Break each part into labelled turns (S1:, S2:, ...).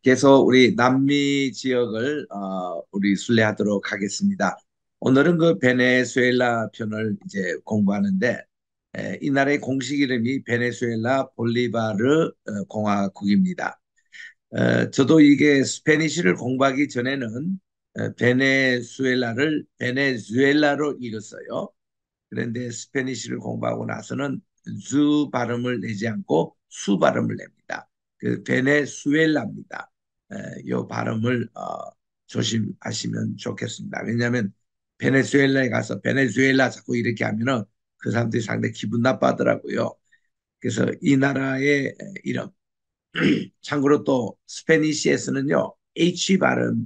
S1: 계속 우리 남미 지역을 우리 순례하도록 하겠습니다. 오늘은 그 베네수엘라 편을 이제 공부하는데 이 나라의 공식 이름이 베네수엘라 볼리바르 공화국입니다. 저도 이게 스페니쉬를 공부하기 전에는 베네수엘라를 베네수엘라로 읽었어요. 그런데 스페니쉬를 공부하고 나서는 주 발음을 내지 않고 수 발음을 냅니다. 그 베네수엘라입니다. 이 발음을 조심하시면 좋겠습니다. 왜냐하면 베네수엘라에 가서 베네수엘라 자꾸 이렇게 하면은 그 사람들이 상당히 기분 나빠하더라고요. 그래서 이 나라의 이름, 참고로 또 스페니시에서는요 H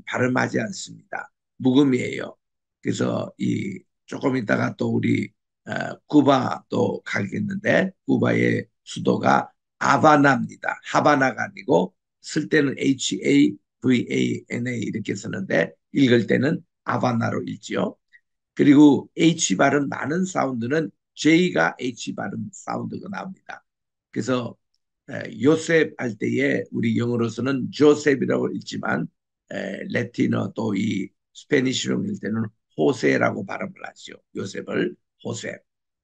S1: 발음하지 않습니다. 묵음이에요. 그래서 이 조금 있다가 또 우리 쿠바 또 가겠는데 쿠바의 수도가 하바나입니다. 하바나가 아니고 쓸 때는 HAVANA 이렇게 쓰는데 읽을 때는 하바나로 읽지요. 그리고 H 발음 많은 사운드는 J가 H 발음 사운드가 나옵니다. 그래서 요셉 할 때에 우리 영어로서는 조셉이라고 읽지만 레티너 또 이 스페니쉬로 읽을 때는 호세라고 발음을 하죠. 요셉을 호세.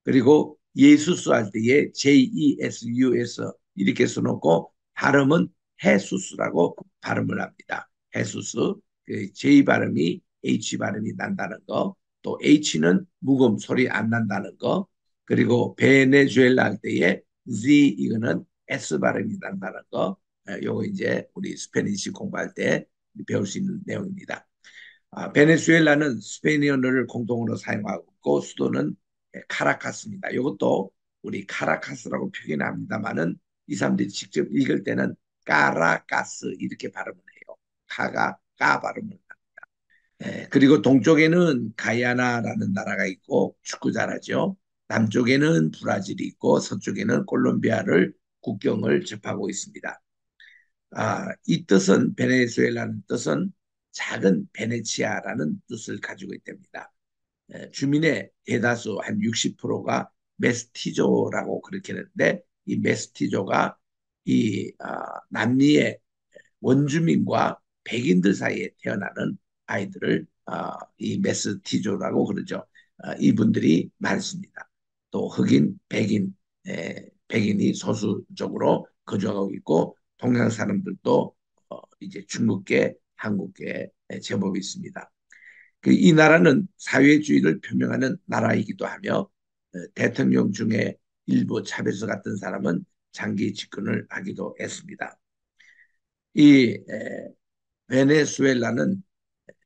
S1: 그리고 예수스 할 때에 JESUS 이렇게 써놓고 발음은 헤수스라고 발음을 합니다. 헤수스. 그 J 발음이 H 발음이 난다는 거. 또 H는 묵음 소리 안 난다는 거. 그리고 베네수엘라 할 때에 Z 이거는 S 발음이 난다는 거. 요거 이제 우리 스페니시 공부할 때 배울 수 있는 내용입니다. 베네수엘라는 스페인어를 공동으로 사용하고 있고 수도는 카라카스입니다. 이것도 우리 카라카스라고 표현합니다만은 이 사람들이 직접 읽을 때는 까라카스 이렇게 발음을 해요. 카가 까 발음을. 그리고 동쪽에는 가야나라는 나라가 있고 축구 잘하죠. 남쪽에는 브라질이 있고 서쪽에는 콜롬비아를 국경을 접하고 있습니다. 이 뜻은 베네수엘라는 뜻은 작은 베네치아라는 뜻을 가지고 있답니다. 주민의 대다수 한 60%가 메스티조라고 그렇게 하는데 이 메스티조가 이 남미의 원주민과 백인들 사이에 태어나는 아이들을 이 메스티조라고 그러죠. 이분들이 많습니다. 또 흑인, 백인, 백인이 소수적으로 거주하고 있고 동양 사람들도 이제 중국계, 한국계 제법이 있습니다. 이 나라는 사회주의를 표명하는 나라이기도 하며 대통령 중에 일부 차베스 같은 사람은 장기 집권을 하기도 했습니다. 이 베네수엘라는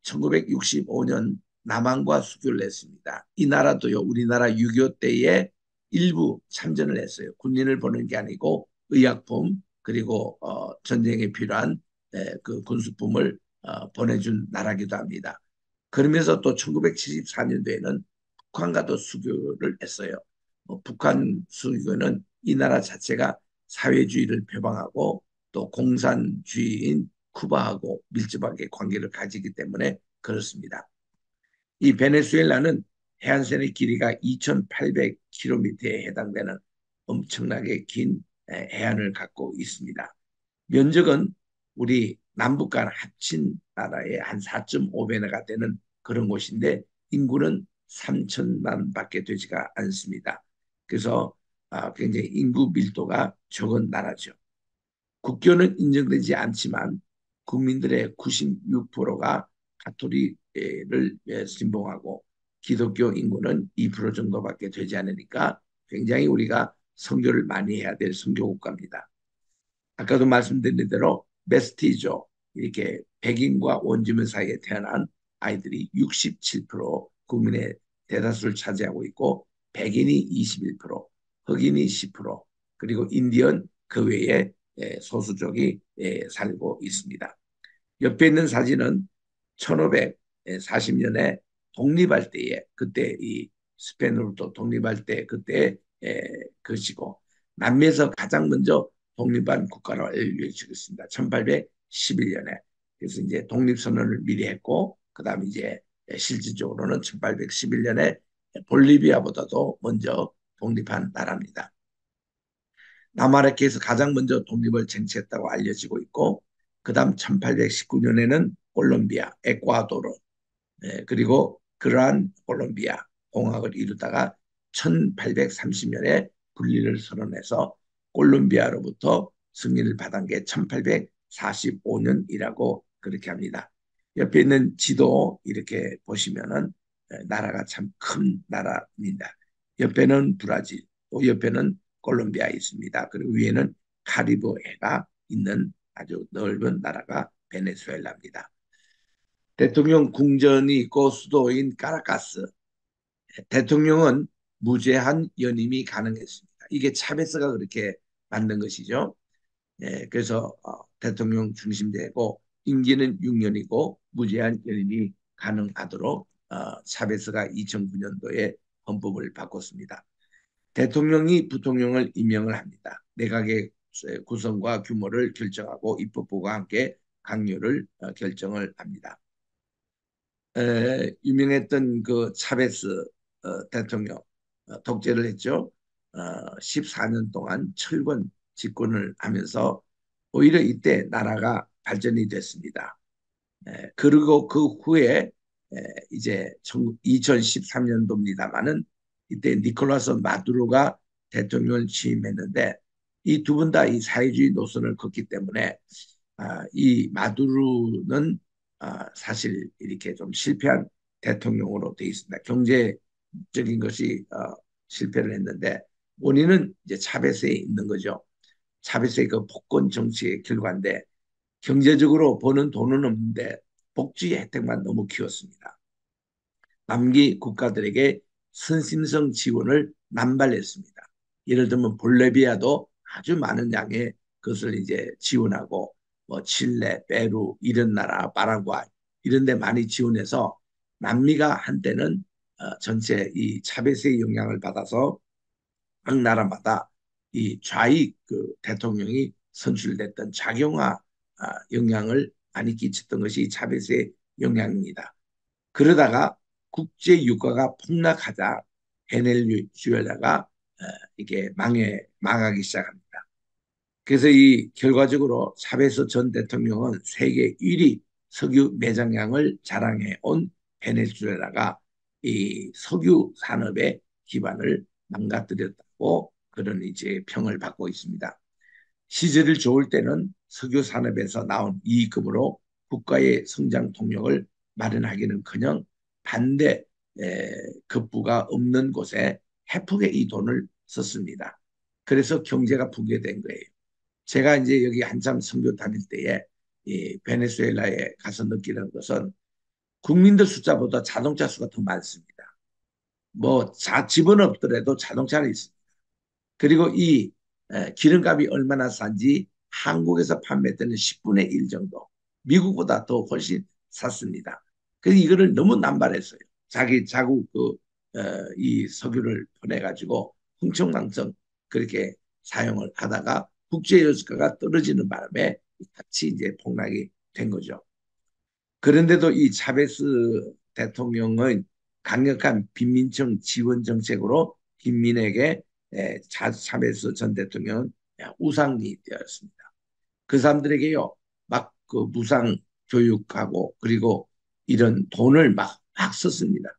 S1: 1965년 남한과 수교를 했습니다. 이 나라도요, 우리나라 6.25 때에 일부 참전을 했어요. 군인을 보낸 게 아니고 의약품 그리고 전쟁에 필요한 그 군수품을 보내준 나라기도 합니다. 그러면서 또 1974년도에는 북한과도 수교를 했어요. 북한 수교는 이 나라 자체가 사회주의를 표방하고 또 공산주의인 쿠바하고 밀접하게 관계를 가지기 때문에 그렇습니다. 이 베네수엘라는 해안선의 길이가 2,800km에 해당되는 엄청나게 긴 해안을 갖고 있습니다. 면적은 우리 남북간 합친 나라의 한 4.5배가 되는 그런 곳인데 인구는 3천만 밖에 되지가 않습니다. 그래서 굉장히 인구 밀도가 적은 나라죠. 국교는 인정되지 않지만 국민들의 96%가 가톨릭을 신봉하고 기독교 인구는 2% 정도밖에 되지 않으니까 굉장히 우리가 선교를 많이 해야 될 선교 국가입니다. 아까도 말씀드린 대로 메스티조 이렇게 백인과 원주민 사이에 태어난 아이들이 67% 국민의 대다수를 차지하고 있고 백인이 21%, 흑인이 10%, 그리고 인디언 그 외에 소수족이 살고 있습니다. 옆에 있는 사진은 1540년에 독립할 때에 그때 이 스페인으로부터 독립할 때 그때 것이고 남미에서 가장 먼저 독립한 국가로 알려지겠습니다. 1811년에. 그래서 이제 독립선언을 미리 했고 그다음에 이제 실질적으로는 1811년에 볼리비아보다도 먼저 독립한 나라입니다. 남아메리카에서 가장 먼저 독립을 쟁취했다고 알려지고 있고 그다음 1819년에는 콜롬비아, 에콰도르, 그리고 그러한 콜롬비아 공화국을 이루다가 1830년에 분리를 선언해서 콜롬비아로부터 승리를 받은 게 1845년이라고 그렇게 합니다. 옆에 있는 지도 이렇게 보시면은 나라가 참 큰 나라입니다. 옆에는 브라질, 또 옆에는 콜롬비아 있습니다. 그리고 위에는 카리브해가 있는 아주 넓은 나라가 베네수엘라입니다. 대통령 궁전이 있고 수도인 카라카스. 대통령은 무제한 연임이 가능했습니다. 이게 차베스가 그렇게 만든 것이죠. 그래서 대통령 중심되고 임기는 6년이고 무제한 연임이 가능하도록 차베스가 2009년도에 헌법을 바꿨습니다. 대통령이 부통령을 임명을 합니다. 내각의 구성과 규모를 결정하고 입법부와 함께 강요를 결정을 합니다. 유명했던 그 차베스 대통령 독재를 했죠. 14년 동안 철권 집권을 하면서 오히려 이때 나라가 발전이 됐습니다. 그리고 그 후에 이제 2013년도입니다만은 이때 니콜라스 마두로가 대통령을 취임했는데 이 두 분 다 이 사회주의 노선을 걷기 때문에 이 마두로는 사실 이렇게 좀 실패한 대통령으로 되어 있습니다. 경제적인 것이 실패를 했는데 원인은 이제 차베스에 있는 거죠. 차베스의 그 복권 정치의 결과인데 경제적으로 버는 돈은 없는데 복지 혜택만 너무 키웠습니다. 남기 국가들에게 선심성 지원을 남발했습니다. 예를 들면 볼레비아도 아주 많은 양의 것을 이제 지원하고 뭐 칠레, 페루 이런 나라, 파라과이 이런 데 많이 지원해서 남미가 한때는 전체 이 차베스의 영향을 받아서 각 나라마다 이 좌익 그 대통령이 선출됐던 작용화 영향을 많이 끼쳤던 것이 차베스의 영향입니다. 그러다가 국제 유가가 폭락하자 베네수엘라가 이게 망하기 시작합니다. 그래서 이 결과적으로 차베스 전 대통령은 세계 1위 석유 매장량을 자랑해 온 베네수엘라가 이 석유 산업의 기반을 망가뜨렸다고 그런 이제 평을 받고 있습니다. 시절이 좋을 때는 석유 산업에서 나온 이익금으로 국가의 성장 동력을 마련하기는커녕 반대 급부가 없는 곳에 헤프게 이 돈을 썼습니다. 그래서 경제가 붕괴된 거예요. 제가 이제 여기 한참 선교 다닐 때에 이 베네수엘라에 가서 느끼는 것은 국민들 숫자보다 자동차 수가 더 많습니다. 뭐 집은 없더라도 자동차는 있습니다. 그리고 이 기름값이 얼마나 싼지 한국에서 판매되는 10분의 1 정도, 미국보다 더 훨씬 쌌습니다. 그래서 이거를 너무 남발했어요. 자기 자국 이 석유를 보내가지고 흥청망청 그렇게 사용을 하다가 국제유가가 떨어지는 바람에 같이 이제 폭락이 된 거죠. 그런데도 이 차베스 대통령의 강력한 빈민층 지원 정책으로 빈민에게 차베스 전 대통령은 우상이 되었습니다. 그 사람들에게요, 막 그 무상 교육하고 그리고 이런 돈을 막 썼습니다.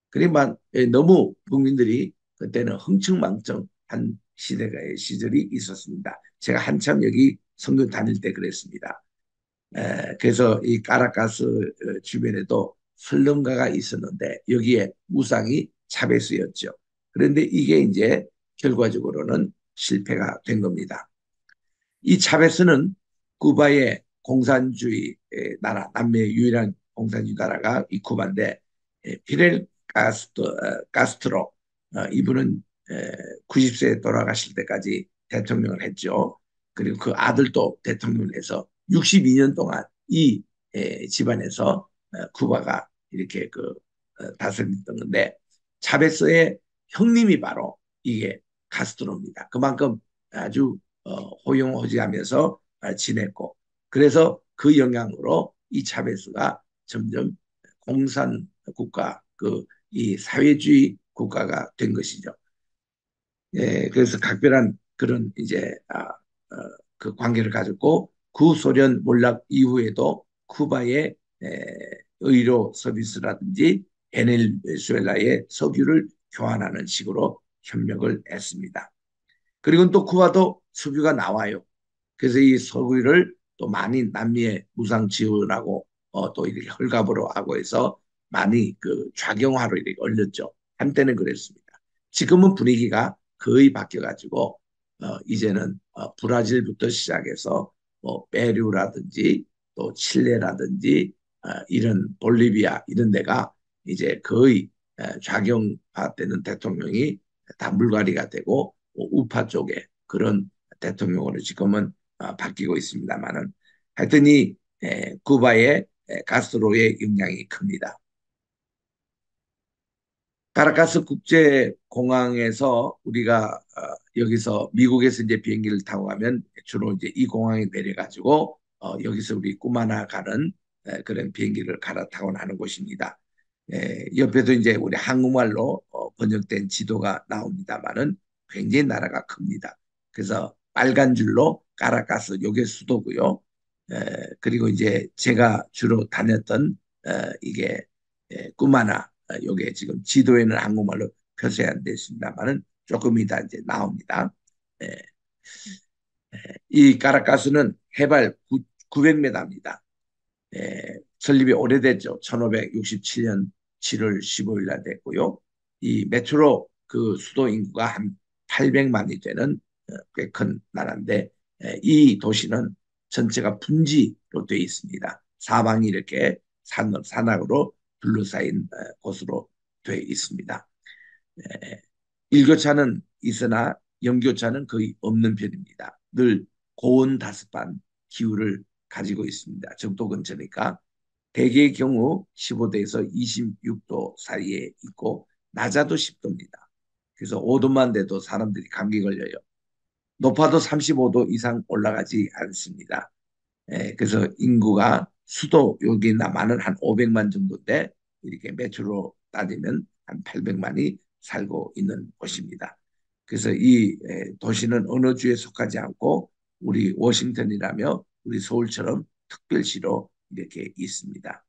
S1: 그러니까 너무 국민들이 그때는 흥청망청한 시절이 있었습니다. 제가 한참 여기 선교 다닐 때 그랬습니다. 그래서 이 카라카스 주변에도 설렁가가 있었는데 여기에 우상이 차베스였죠. 그런데 이게 이제 결과적으로는 실패가 된 겁니다. 이 차베스는 쿠바의 공산주의 나라, 남미의 유일한 공산주의 나라가 이 쿠바인데 피렐 카스트로 이분은 90세에 돌아가실 때까지 대통령을 했죠. 그리고 그 아들도 대통령을 해서 62년 동안 이 집안에서 쿠바가 이렇게 다스렸던 건데 차베스의 형님이 바로 이게 카스트로입니다. 그만큼 아주 호용호지하면서 지냈고 그래서 그 영향으로 이 차베스가 점점 공산 국가 이 사회주의 국가가 된 것이죠. 그래서 각별한 그런 이제 그 관계를 가졌고 구소련 몰락 이후에도 쿠바의 의료 서비스라든지 베네수엘라의 석유를 교환하는 식으로 협력을 했습니다. 그리고 또 쿠바도 석유가 나와요. 그래서 이 석유를 또 많이 남미에 무상 지원하고 또 이렇게 헐갑으로 하고 해서 많이 그 좌경화로 이렇게 올렸죠. 한때는 그랬습니다. 지금은 분위기가 거의 바뀌어가지고 이제는 브라질부터 시작해서 뭐 페루라든지 또 칠레라든지 이런 볼리비아 이런 데가 이제 거의 좌경화되는 대통령이 다 물갈이가 되고 우파 쪽에 그런 대통령으로 지금은 바뀌고 있습니다만은 하여튼 이 쿠바의 가스로의 영향이 큽니다. 카라카스 국제공항에서 우리가 여기서 미국에서 이제 비행기를 타고 가면 주로 이제 이 공항에 내려가지고 여기서 우리 꾸마나 가는 그런 비행기를 갈아타고 나는 곳입니다. 옆에도 이제 우리 한국말로 번역된 지도가 나옵니다만은 굉장히 나라가 큽니다. 그래서 빨간 줄로 카라카스 요게 수도고요. 그리고 이제 제가 주로 다녔던 이게 꾸마나 요게 지금 지도에는 한국말로 표시 안 되어 있습니다만은 조금 이따 이제 나옵니다. 에, 이 카라카스는 해발 900m입니다. 설립이 오래됐죠. 1567년 7월 15일 날 됐고요. 이 메트로 그 수도 인구가 한 800만이 되는 꽤 큰 나라인데 이 도시는 전체가 분지로 되어 있습니다. 사방이 이렇게 산악으로 둘러싸인 곳으로 되어 있습니다. 일교차는 있으나 영교차는 거의 없는 편입니다. 늘 고온 다습한 기후를 가지고 있습니다. 적도 근처니까 대개의 경우 15도에서 26도 사이에 있고 낮아도 10도입니다. 그래서 5도만 돼도 사람들이 감기 걸려요. 높아도 35도 이상 올라가지 않습니다. 그래서 인구가 수도 여기 남한은 한 500만 정도인데 이렇게 매출로 따지면 한 800만이 살고 있는 곳입니다. 그래서 이 도시는 어느 주에 속하지 않고 우리 워싱턴이라며 우리 서울처럼 특별시로 이렇게 있습니다.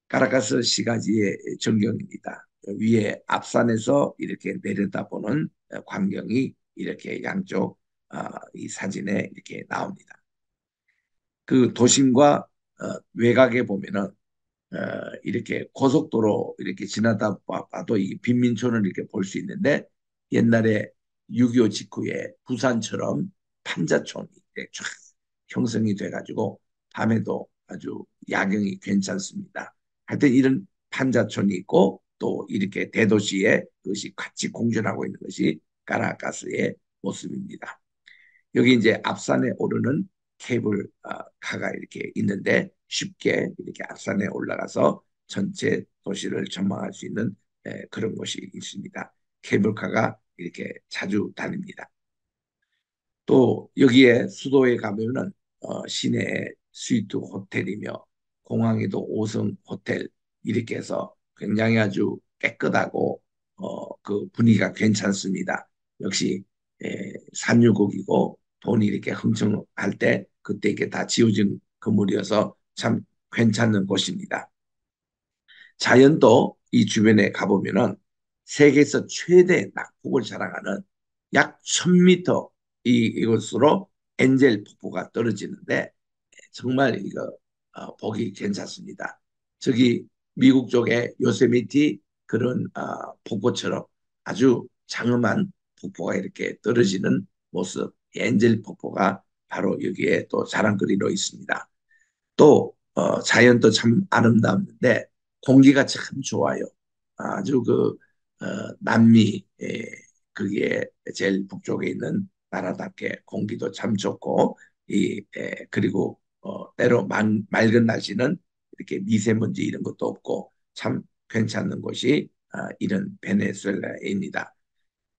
S1: 카라카스 시가지의 전경입니다. 위에 앞산에서 이렇게 내려다보는 광경이 이렇게 양쪽 이 사진에 이렇게 나옵니다. 그 도심과 외곽에 보면은 이렇게 고속도로 이렇게 지나다 봐도 이 빈민촌을 이렇게 볼 수 있는데 옛날에 6.25 직후에 부산처럼 판자촌이 이렇게 쫙 형성이 돼가지고 밤에도 아주 야경이 괜찮습니다. 하여튼 이런 판자촌이 있고 또 이렇게 대도시에 그것이 같이 공존하고 있는 것이 카라카스의 모습입니다. 여기 이제 앞산에 오르는 케이블카가 이렇게 있는데 쉽게 이렇게 앞산에 올라가서 전체 도시를 전망할 수 있는 그런 곳이 있습니다. 케이블카가 이렇게 자주 다닙니다. 또 여기에 수도에 가면은 시내에 스위트 호텔이며 공항에도 5성 호텔 이렇게 해서 굉장히 아주 깨끗하고 그 분위기가 괜찮습니다. 역시 산유국이고 돈이 이렇게 흥청할 때 그때 이렇게 다 지어진 건물이어서 참 괜찮은 곳입니다. 자연도 이 주변에 가보면은 세계에서 최대 낙폭을 자랑하는 약 1000m 이곳으로 엔젤 폭포가 떨어지는데 정말 이거 보기 괜찮습니다. 저기 미국 쪽에 요세미티 그런 폭포처럼 아주 장엄한 폭포가 이렇게 떨어지는 모습 엔젤 폭포가 바로 여기에 또 자랑거리로 있습니다. 또 자연도 참 아름다운데 공기가 참 좋아요. 아주 그 남미 그게 제일 북쪽에 있는 나라답게 공기도 참 좋고 그리고 때로 맑은 날씨는 이렇게 미세먼지 이런 것도 없고 참 괜찮은 곳이 이런 베네수엘라입니다.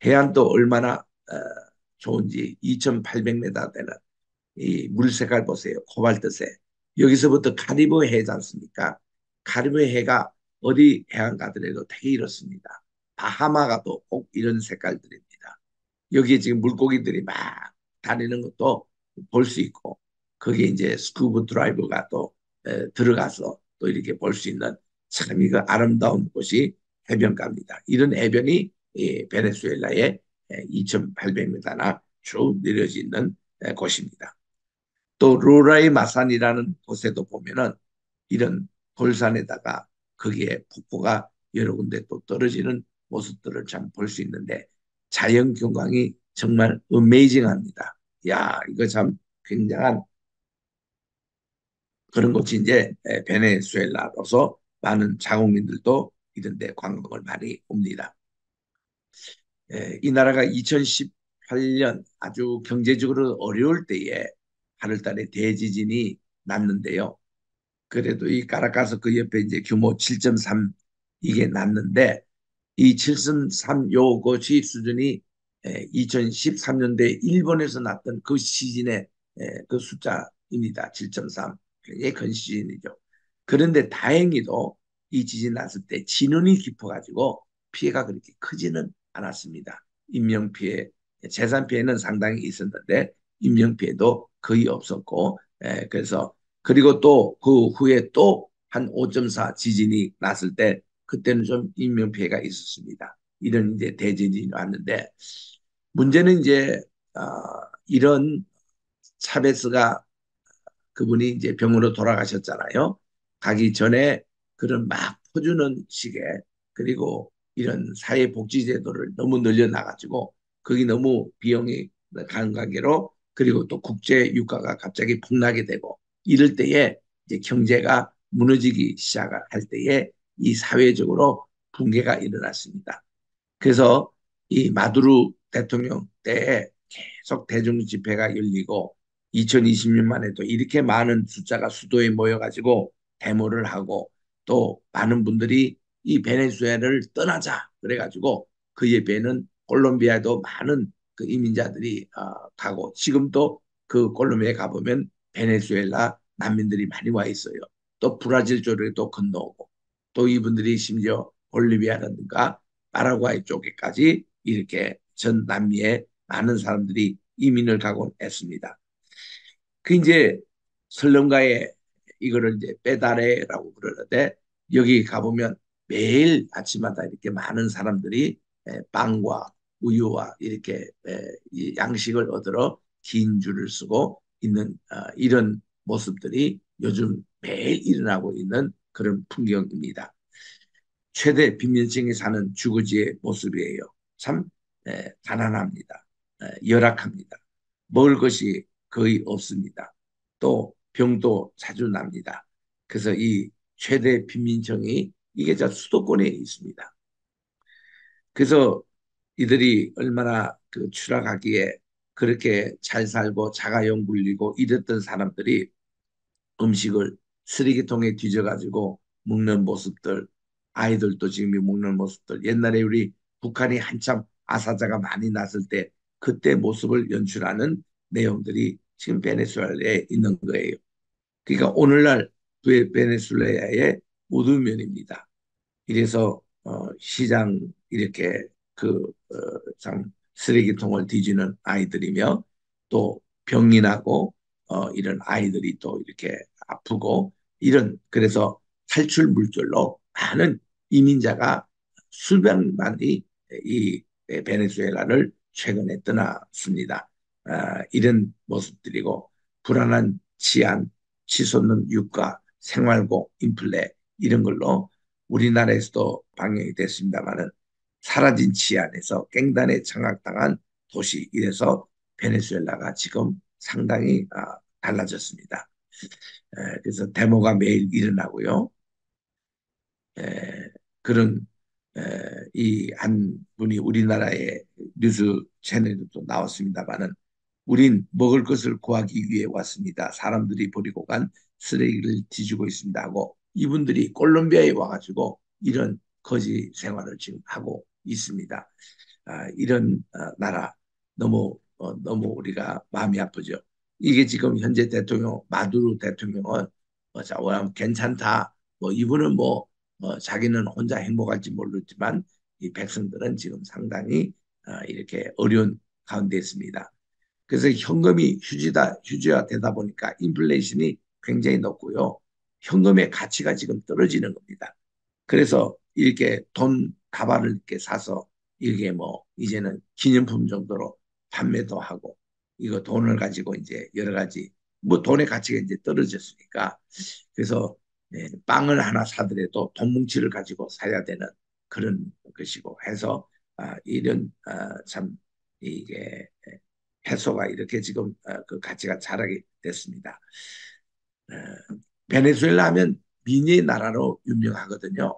S1: 해안도 얼마나 좋은지 2,800m 되는 이 물 색깔 보세요. 코발트색. 여기서부터 카리브 해지 않습니까? 카리브 해가 어디 해안 가더라도 되게 이렇습니다. 바하마 가도 꼭 이런 색깔들입니다. 여기에 지금 물고기들이 막 다니는 것도 볼 수 있고 거기에 이제 스쿠버 드라이버가 또 들어가서 또 이렇게 볼 수 있는 참 이거 아름다운 곳이 해변가입니다. 이런 해변이 베네수엘라의 2,800m나 쭉 내려져 있는 곳입니다. 또 로라이 마산이라는 곳에도 보면은 이런 돌산에다가 거기에 폭포가 여러 군데 또 떨어지는 모습들을 참 볼 수 있는데 자연 경관이 정말 어메이징합니다. 야, 이거 참 굉장한 그런 곳이 이제 베네수엘라로서 많은 자국민들도 이런 데 관광을 많이 옵니다. 이 나라가 2018년 아주 경제적으로 어려울 때에 8월 달에 대지진이 났는데요. 그래도 이 카라카스 그 옆에 이제 규모 7.3 이게 났는데 이 7.3 요것이 수준이 2013년도에 일본에서 났던 그 시즌의 그 숫자입니다. 7.3. 굉장히 큰 시즌이죠. 그런데 다행히도 이 지진 났을 때 진원이 깊어가지고 피해가 그렇게 크지는 않았습니다. 인명피해, 재산피해는 상당히 있었는데 인명피해도 거의 없었고 그래서 그리고 또 그 후에 또 한 5.4 지진이 났을 때 그때는 좀 인명피해가 있었습니다. 이런 이제 대지진이 왔는데 문제는 이제 어, 이런 차베스가 그분이 이제 병으로 돌아가셨잖아요. 가기 전에 그런 막 퍼주는 식의 그리고 이런 사회복지제도를 너무 늘려나가지고 거기 너무 비용이 가는 관계로 그리고 또 국제 유가가 갑자기 폭락이 되고 이럴 때에 이제 경제가 무너지기 시작할 때에 이 사회적으로 붕괴가 일어났습니다. 그래서 이 마두로 대통령 때에 계속 대중 집회가 열리고 2020년만 해도 이렇게 많은 숫자가 수도에 모여가지고 데모를 하고 또 많은 분들이 이 베네수엘을 떠나자 그래가지고 그 옆에는 콜롬비아도 많은 그 이민자들이 가고 지금도 그 콜롬비아에 가보면 베네수엘라 난민들이 많이 와 있어요. 또 브라질 쪽으로도 건너오고 또 이분들이 심지어 볼리비아라든가 파라과이 쪽에까지 이렇게 전 남미에 많은 사람들이 이민을 가곤 했습니다. 그 이제 설렁가에 이거를 이제 빼다레라고 그러는데 여기 가보면 매일 아침마다 이렇게 많은 사람들이 빵과 우유와 이렇게 이 양식을 얻으러 긴 줄을 쓰고 있는 이런 모습들이 요즘 매일 일어나고 있는 그런 풍경입니다. 최대 빈민층이 사는 주거지의 모습이에요. 참 가난합니다. 열악합니다. 먹을 것이 거의 없습니다. 또 병도 자주 납니다. 그래서 이 최대 빈민층이 이게 저 수도권에 있습니다. 그래서 이들이 얼마나 그 추락하기에 그렇게 잘 살고 자가용 굴리고 이랬던 사람들이 음식을 쓰레기통에 뒤져가지고 먹는 모습들, 아이들도 지금 먹는 모습들, 옛날에 우리 북한이 한참 아사자가 많이 났을 때 그때 모습을 연출하는 내용들이 지금 베네수엘라에 있는 거예요. 그러니까 오늘날 베네수엘라의 우두면입니다. 이래서 시장 이렇게 참 쓰레기통을 뒤지는 아이들이며 또 병이 나고 이런 아이들이 또 이렇게 아프고 이런 그래서 탈출 물결로 많은 이민자가 수백만이 이 베네수엘라를 최근에 떠났습니다. 이런 모습들이고 불안한 치안, 치솟는 유가, 생활고, 인플레 이런 걸로 우리나라에서도 방영이 됐습니다마는 사라진 치안에서 갱단에 장악당한 도시 이래서 베네수엘라가 지금 상당히 달라졌습니다. 그래서 데모가 매일 일어나고요. 에, 그런 이 한 분이 우리나라의 뉴스 채널에도 나왔습니다마는 우린 먹을 것을 구하기 위해 왔습니다. 사람들이 버리고 간 쓰레기를 뒤지고 있습니다 하고 이분들이 콜롬비아에 와가지고 이런 거지 생활을 지금 하고 있습니다. 이런 나라 너무 우리가 마음이 아프죠. 이게 지금 현재 대통령 마두로 대통령은 괜찮다. 뭐 이분은 자기는 혼자 행복할지 모르지만 이 백성들은 지금 상당히 이렇게 어려운 가운데 있습니다. 그래서 현금이 휴지화되다 보니까 인플레이션이 굉장히 높고요. 현금의 가치가 지금 떨어지는 겁니다. 그래서 이렇게 돈 가발을 이렇게 사서 이게 뭐 이제는 기념품 정도로 판매도 하고 이거 돈을 가지고 이제 여러 가지 뭐 돈의 가치가 이제 떨어졌으니까 그래서 빵을 하나 사더라도 돈 뭉치를 가지고 사야 되는 그런 것이고 해서 이런 참 이게 페소가 이렇게 지금 그 가치가 자라게 됐습니다. 어, 베네수엘라 하면 미니의 나라로 유명하거든요.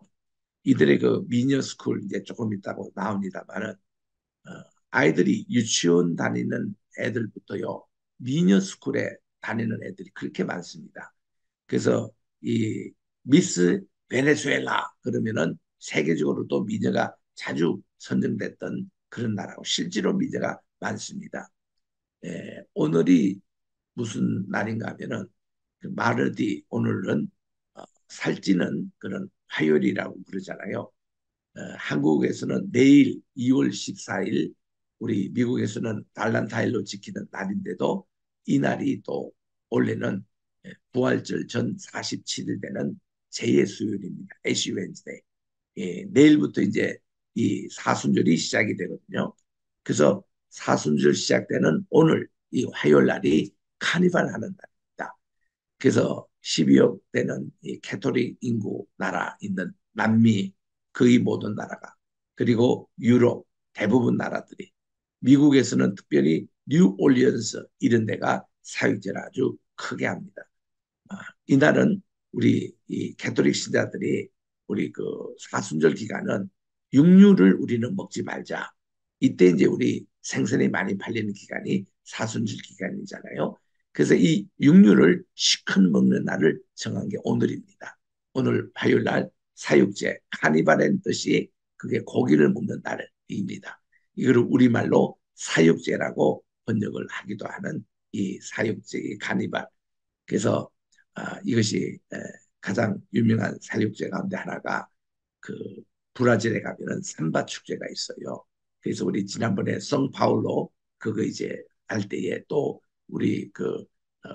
S1: 이들의 그 미녀 스쿨 이제 조금 있다고 나옵니다만은 아이들이 유치원 다니는 애들부터요 미녀 스쿨에 다니는 애들이 그렇게 많습니다. 그래서 이 미스 베네수엘라 그러면은 세계적으로 또 미녀가 자주 선정됐던 그런 나라고 실제로 미녀가 많습니다. 오늘이 무슨 날인가 하면은 그 마르디 오늘은 살찌는 그런 화요일이라고 그러잖아요. 한국에서는 내일 2월 14일 우리 미국에서는 발란타인로 지키는 날인데도 이 날이 또 원래는 부활절 전 47일 되는 제2수요일입니다. 애쉬 웬즈데이. 내일부터 이제 이 사순절이 시작이 되거든요. 그래서 사순절 시작되는 오늘 이 화요일 날이 카니발 하는 날입니다. 그래서 12억 되는 이 캐토릭 인구 나라 있는 남미 거의 모든 나라가 그리고 유럽 대부분 나라들이 미국에서는 특별히 뉴올리언스 이런 데가 사육제를 아주 크게 합니다. 이날은 우리 이 캐톨릭 신자들이 우리 그 사순절 기간은 육류를 우리는 먹지 말자. 이때 이제 우리 생선이 많이 팔리는 기간이 사순절 기간이잖아요. 그래서 이 육류를 시큰 먹는 날을 정한 게 오늘입니다. 오늘 화요일 날 사육제 카니발의 뜻이 그게 고기를 먹는 날입니다. 이거를 우리말로 사육제라고 번역을 하기도 하는 이 사육제 카니발. 그래서 이것이 가장 유명한 사육제 가운데 하나가 그 브라질에 가면은 삼바 축제가 있어요. 그래서 우리 지난번에 성파울로 그거 이제 할 때에 또 우리 그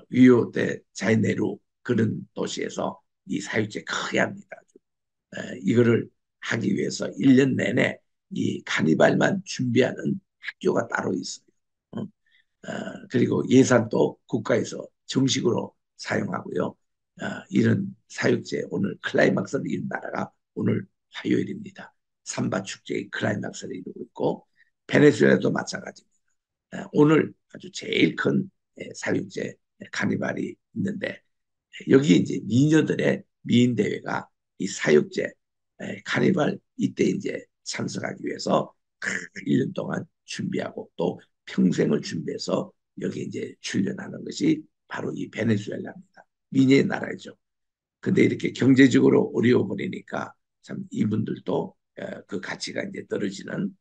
S1: 위오 대 자이네루 그런 도시에서 이 사육제 크게 합니다. 이거를 하기 위해서 1년 내내 이 카니발만 준비하는 학교가 따로 있어요. 어? 그리고 예산도 국가에서 정식으로 사용하고요. 이런 사육제 오늘 클라이막스를 이룬 나라가 오늘 화요일입니다. 삼바 축제의 클라이막스를 이루고 있고 베네수엘라도 마찬가지입니다. 오늘 아주 제일 큰 사육제 카니발이 있는데 여기 이제 미녀들의 미인 대회가 이 사육제 카니발 이때 이제 참석하기 위해서 1년 동안 준비하고 또 평생을 준비해서 여기 이제 출연하는 것이 바로 이 베네수엘라입니다. 미니의 나라죠. 근데 이렇게 경제적으로 어려워 버리니까 참 이분들도 그 가치가 이제 떨어지는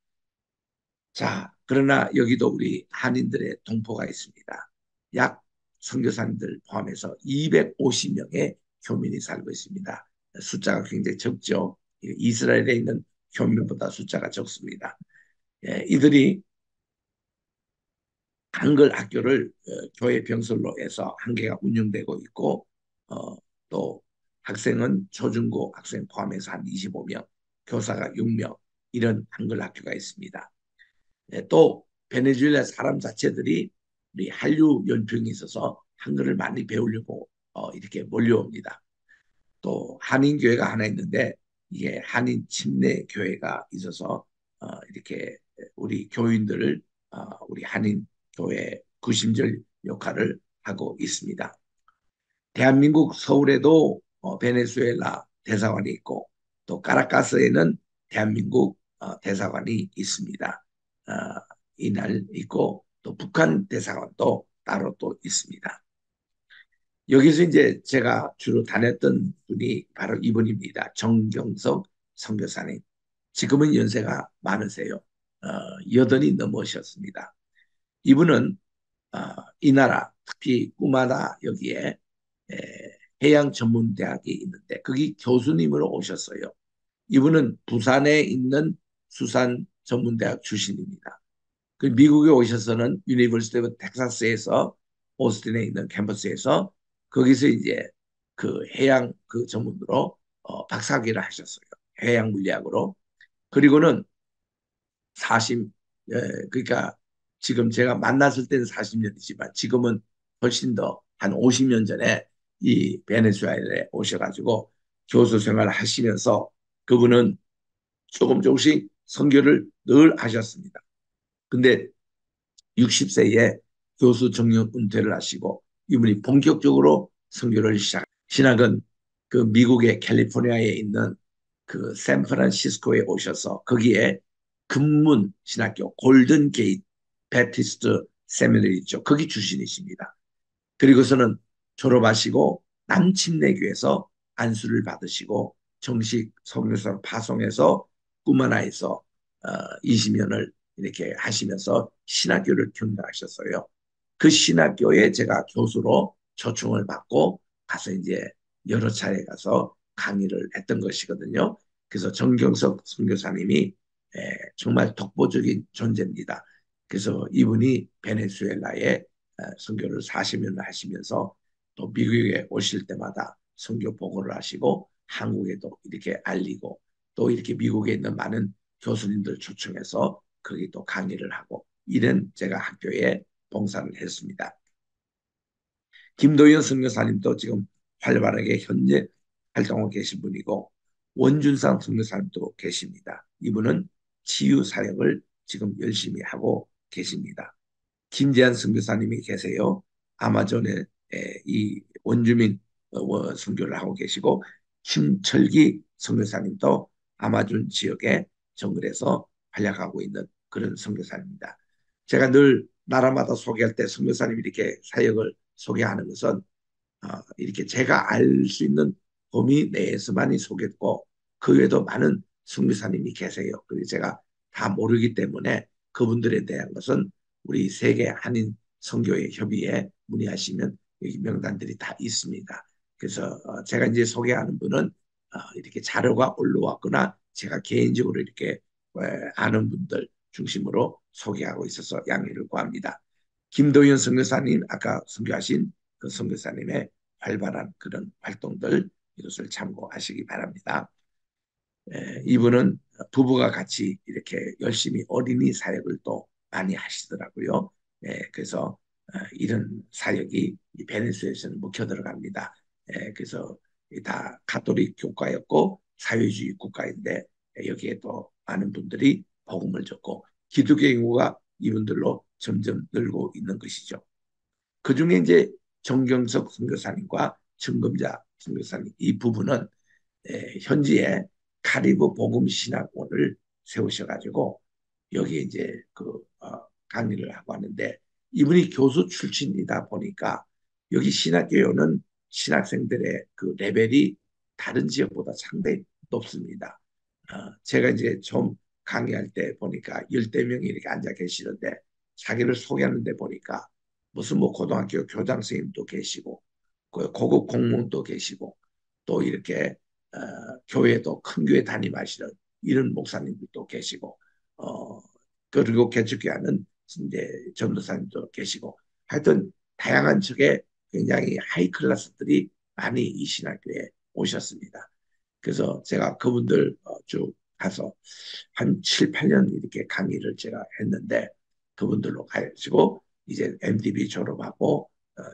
S1: 자, 그러나 여기도 우리 한인들의 동포가 있습니다. 약 선교사님들 포함해서 250명의 교민이 살고 있습니다. 숫자가 굉장히 적죠. 이스라엘에 있는 교민보다 숫자가 적습니다. 이들이 한글 학교를 교회 병설로 해서 한 개가 운영되고 있고 또 학생은 초중고 학생 포함해서 한 25명, 교사가 6명 이런 한글 학교가 있습니다. 또 베네수엘라 사람 자체들이 우리 한류 연평이 있어서 한글을 많이 배우려고 이렇게 몰려옵니다. 또 한인 교회가 하나 있는데 이게 한인 침례 교회가 있어서 이렇게 우리 교인들을 우리 한인 교회 구심절 역할을 하고 있습니다. 대한민국 서울에도 베네수엘라 대사관이 있고 또 카라카스에는 대한민국 대사관이 있습니다. 어, 이날 있고 또 북한 대사관도 따로 또 있습니다. 여기서 이제 제가 주로 다녔던 분이 바로 이분입니다. 정경석 선교사님. 지금은 연세가 많으세요. 어, 여든이 넘으셨습니다. 이분은 이 나라 특히 꾸마다 여기에 해양 전문 대학이 있는데 거기 교수님으로 오셨어요. 이분은 부산에 있는 수산 전문대학 출신입니다. 그 미국에 오셔서는 유니버시티 오브 텍사스에서 오스틴에 있는 캠퍼스에서 거기서 이제 그 해양 그 전문으로 박사학위를 하셨어요. 해양 물리학으로. 그리고는 40, 그러니까 지금 제가 만났을 때는 40년이지만 지금은 훨씬 더 한 50년 전에 이 베네수엘라에 오셔가지고 교수 생활을 하시면서 그분은 조금씩 선교를 늘 하셨습니다. 근데 60세에 교수 정년 은퇴를 하시고 이분이 본격적으로 선교를 시작. 신학은 그 미국의 캘리포니아에 있는 그 샌프란시스코에 오셔서 거기에 금문 신학교 골든 게이트 베티스트 세미나리 있죠. 거기 출신이십니다. 그리고서는 졸업하시고 남침내교에서 안수를 받으시고 정식 선교사로 파송해서 꾸마나에서 20년을 이렇게 하시면서 신학교를 경영하셨어요. 그 신학교에 제가 교수로 초청을 받고 가서 이제 여러 차례 가서 강의를 했던 것이거든요. 그래서 정경석 선교사님이 정말 독보적인 존재입니다. 그래서 이분이 베네수엘라에 선교를 40년 하시면서 또 미국에 오실 때마다 선교 보고를 하시고 한국에도 이렇게 알리고 또 이렇게 미국에 있는 많은 교수님들 초청해서 거기 또 강의를 하고 이런 제가 학교에 봉사를 했습니다. 김도현 선교사님도 지금 활발하게 현재 활동하고 계신 분이고 원준상 선교사님도 계십니다. 이분은 치유 사역을 지금 열심히 하고 계십니다. 김재한 선교사님이 계세요. 아마존에 이 원주민 선교를 하고 계시고 김철기 선교사님도 아마존 지역에 정글에서 활약하고 있는 그런 선교사입니다. 제가 늘 나라마다 소개할 때 선교사님 이렇게 사역을 소개하는 것은 이렇게 제가 알 수 있는 범위 내에서만이 소개했고 그 외에도 많은 선교사님이 계세요. 그래서 제가 다 모르기 때문에 그분들에 대한 것은 우리 세계 한인 선교회 협의회 문의하시면 여기 명단들이 다 있습니다. 그래서 제가 이제 소개하는 분은 이렇게 자료가 올라왔거나 제가 개인적으로 이렇게 아는 분들 중심으로 소개하고 있어서 양해를 구합니다. 김도현 선교사님 아까 선교하신 그 선교사님의 활발한 그런 활동들 이것을 참고하시기 바랍니다. 이분은 부부가 같이 이렇게 열심히 어린이 사역을 또 많이 하시더라고요. 그래서 이런 사역이 베네수엘에서는 묵혀 들어갑니다. 그래서 다 가톨릭 교과였고 사회주의 국가인데 여기에 또 많은 분들이 복음을 줬고 기독교 인구가 이분들로 점점 늘고 있는 것이죠. 그 중에 이제 정경석 선교사님과 정금자 선교사님 이 부분은 현지에 카리브 복음 신학원을 세우셔가지고 여기에 이제 강의를 하고 하는데 이분이 교수 출신이다 보니까 여기 신학교는 신학생들의 그 레벨이 다른 지역보다 상당히 높습니다. 제가 이제 좀 강의할 때 보니까 열대 명이 이렇게 앉아 계시는데 자기를 소개하는데 보니까 무슨 뭐 고등학교 교장 선생님도 계시고 그 고급 공무원도 계시고 또 이렇게 어, 교회도 큰 교회 담임하시는 이런 목사님들도 계시고 그리고 개척교회는 이제 전도사님도 계시고 하여튼 다양한 쪽에 굉장히 하이 클래스들이 많이 이 신학교에 오셨습니다. 그래서 제가 그분들 쭉 가서 한 7, 8년 이렇게 강의를 제가 했는데 그분들로 가시고 이제 MDB 졸업하고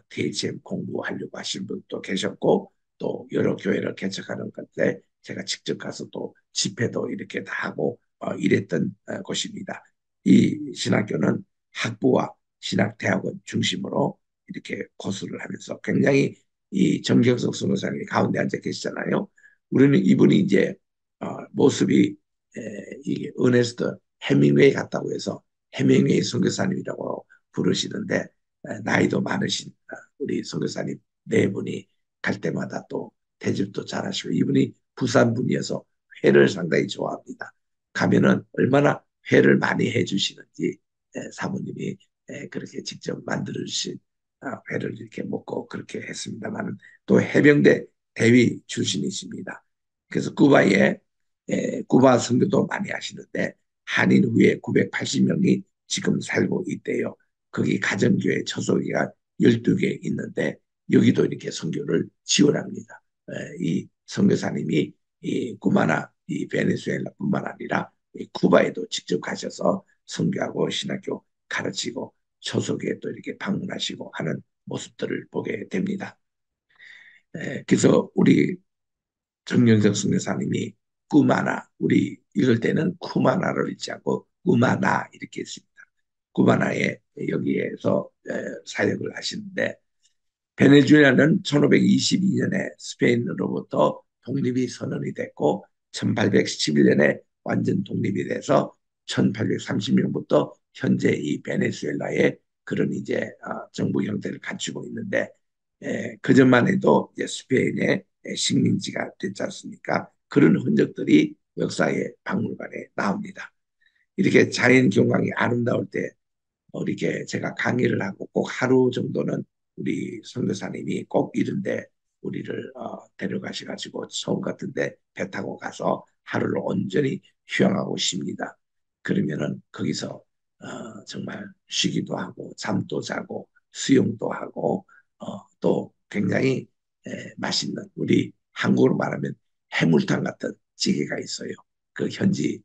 S1: THM 공부하려고 하신 분도 계셨고 또 여러 교회를 개척하는 건데 제가 직접 가서 또 집회도 이렇게 다 하고 이랬던 곳입니다. 이 신학교는 학부와 신학대학원 중심으로 이렇게 고수를 하면서 굉장히 이 정경석 선교사님이 가운데 앉아 계시잖아요. 우리는 이분이 이제 모습이 이게 어네스트 해밍웨이 같다고 해서 해밍웨이 선교사님이라고 부르시는데 나이도 많으신 우리 선교사님 네 분이 갈 때마다 또 대접도 잘하시고 이분이 부산 분이어서 회를 상당히 좋아합니다. 가면은 얼마나 회를 많이 해주시는지 사모님이 그렇게 직접 만들어 주신 회를 이렇게 먹고 그렇게 했습니다만 또 해병대 대위 출신이십니다. 그래서 쿠바에 쿠바 선교도 많이 하시는데 한인 후에 980명이 지금 살고 있대요. 거기 가정교회 처소기가 12개 있는데 여기도 이렇게 선교를 지원합니다. 이 선교사님이 이 구마나 이 베네수엘라뿐만 아니라 이 쿠바에도 직접 가셔서 선교하고 신학교 가르치고 처소기에 또 이렇게 방문하시고 하는 모습들을 보게 됩니다. 그래서 우리 정영석 선교사님이 꾸마나 우리 읽을 때는 쿠마나를 읽지 않고 꾸마나 이렇게 했습니다. 쿠바나에 여기에서 사역을 하시는데 베네수엘라는 1522년에 스페인으로부터 독립이 선언이 됐고 1811년에 완전 독립이 돼서 1830년부터 현재 이 베네수엘라의 그런 이제 정부 형태를 갖추고 있는데 그전만 해도 이제 스페인의 식민지가 됐지 않습니까? 그런 흔적들이 역사의 박물관에 나옵니다. 이렇게 자연 경관이 아름다울 때 이렇게 제가 강의를 하고 꼭 하루 정도는 우리 선교사님이 꼭 이런데 우리를 데려가셔가지고 서울 같은데 배 타고 가서 하루를 온전히 휴양하고 싶습니다. 그러면은 거기서 정말 쉬기도 하고 잠도 자고 수영도 하고 또 굉장히 맛있는 우리 한국으로 말하면 해물탕 같은 찌개가 있어요. 그 현지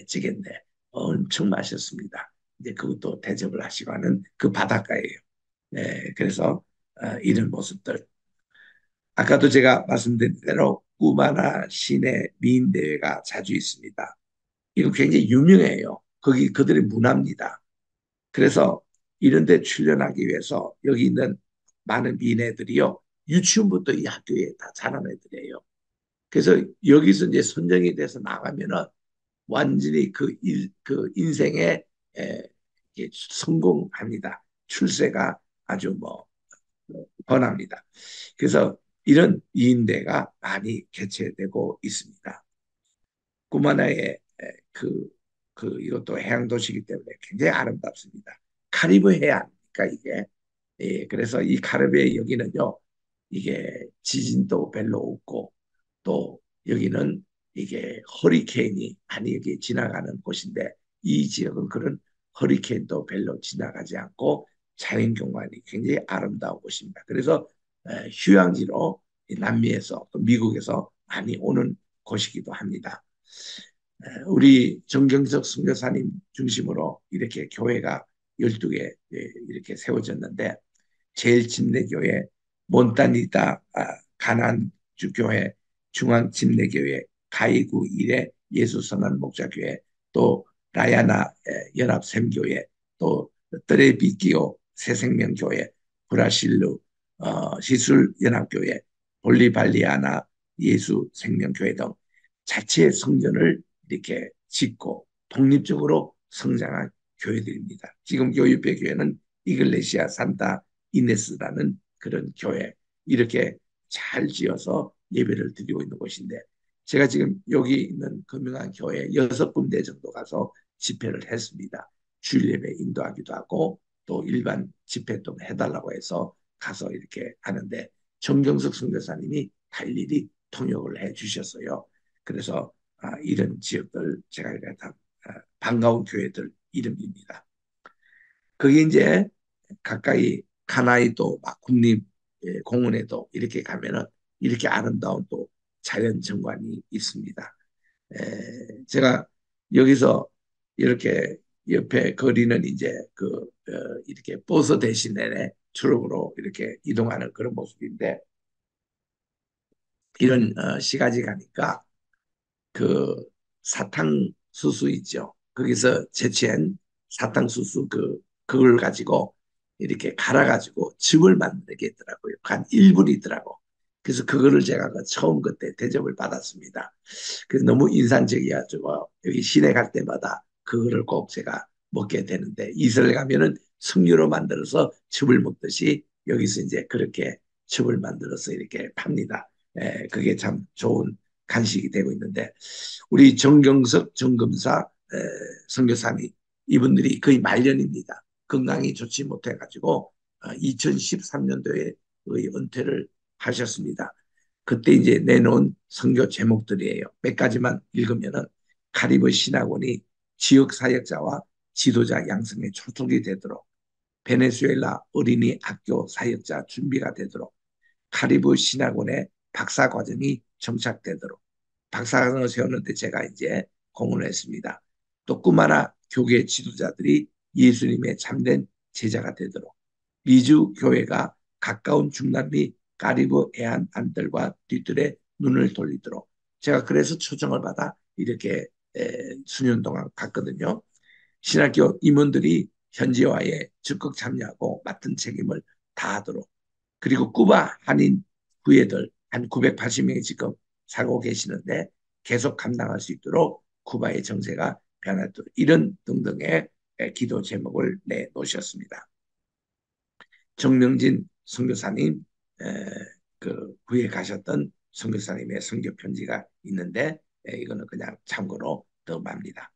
S1: 찌개인데 엄청 맛있습니다. 이제 그것도 대접을 하시고 하는 그 바닷가예요. 그래서 이런 모습들. 아까도 제가 말씀드린 대로 꾸마나 시내 미인 대회가 자주 있습니다. 이거 굉장히 유명해요. 거기 그들의 문화입니다. 그래서 이런 데 출연하기 위해서 여기 있는 많은 미인애들이요. 유치원부터 이 학교에 다 자란 애들이에요. 그래서 여기서 이제 선정이 돼서 나가면은 완전히 그 인생에 에, 성공합니다. 출세가 아주 뭐 번합니다. 그래서 이런 이인대가 많이 개최되고 있습니다. 구마나의 그, 이것도 해양 도시이기 때문에 굉장히 아름답습니다. 카리브 해안이니까 이게 그래서 이 카리브해 여기는요 이게 지진도 별로 없고 또 여기는 이게 허리케인이 많이 여기 지나가는 곳인데 이 지역은 그런 허리케인도 별로 지나가지 않고 자연경관이 굉장히 아름다운 곳입니다. 그래서 휴양지로 남미에서 또 미국에서 많이 오는 곳이기도 합니다. 우리 정경석 선교사님 중심으로 이렇게 교회가 12개 이렇게 세워졌는데 제일 침례교회, 몬타니다 가난주 교회, 중앙침례교회, 가이구 일회 예수선한 목자교회, 또 라야나 연합샘교회, 또 트레비기오 새생명교회, 브라실루 시술연합교회, 볼리발리아나 예수생명교회 등 자체 성전을 이렇게 짓고 독립적으로 성장한 교회들입니다. 지금 교육배 교회는 이글레시아 산타 이네스라는 그런 교회 이렇게 잘 지어서 예배를 드리고 있는 곳인데 제가 지금 여기 있는 금융한 교회 6군데 정도 가서 집회를 했습니다. 주일 예배 인도하기도 하고 또 일반 집회도 해달라고 해서 가서 이렇게 하는데 정경석 선교사님이 다 일일이 통역을 해 주셨어요. 그래서 이런 지역들 제가 이렇게 다 반가운 교회들 이름입니다. 그게 이제 가까이 가나이도 막 국립공원에도 이렇게 가면은 이렇게 아름다운 또 자연 정관이 있습니다. 제가 여기서 이렇게 옆에 거리는 이제 이렇게 버스 대신에 트럭으로 이렇게 이동하는 그런 모습인데 이런 시가지 가니까 그 사탕수수 있죠. 거기서 채취한 사탕수수 그걸 가지고 이렇게 갈아가지고 즙을 만들게 있더라고요. 한 1불이더라고. 그래서 그거를 제가 처음 그때 대접을 받았습니다. 그래서 너무 인상적이어가지고 여기 시내 갈 때마다 그거를 꼭 제가 먹게 되는데 이스라엘 가면은 석류로 만들어서 즙을 먹듯이 여기서 이제 그렇게 즙을 만들어서 이렇게 팝니다. 그게 참 좋은 간식이 되고 있는데 우리 정경석 정금사 선교사님 이분들이 거의 말년입니다. 건강이 좋지 못해가지고 2013년도에 은퇴를 하셨습니다. 그때 이제 내놓은 선교 제목들이에요. 몇 가지만 읽으면은 카리브 신학원이 지역 사역자와 지도자 양성에 초석이 되도록, 베네수엘라 어린이 학교 사역자 준비가 되도록, 카리브 신학원의 박사 과정이 정착되도록, 박사학원을 세우는데 제가 이제 공헌을 했습니다. 또 꾸마나 교계 지도자들이 예수님의 참된 제자가 되도록, 미주 교회가 가까운 중남미 카리브 해안 안들과 뒤뜰에 눈을 돌리도록, 제가 그래서 초청을 받아 이렇게 수년 동안 갔거든요. 신학교 임원들이 현지화에 적극 참여하고 맡은 책임을 다하도록, 그리고 쿠바 한인 후예들 한 980명이 지금 살고 계시는데 계속 감당할 수 있도록 쿠바의 정세가 변하도록, 이런 등등의 기도 제목을 내놓으셨습니다. 정명진 선교사님, 그 후에 가셨던 선교사님의 선교 편지가 있는데 이거는 그냥 참고로 더 맙니다.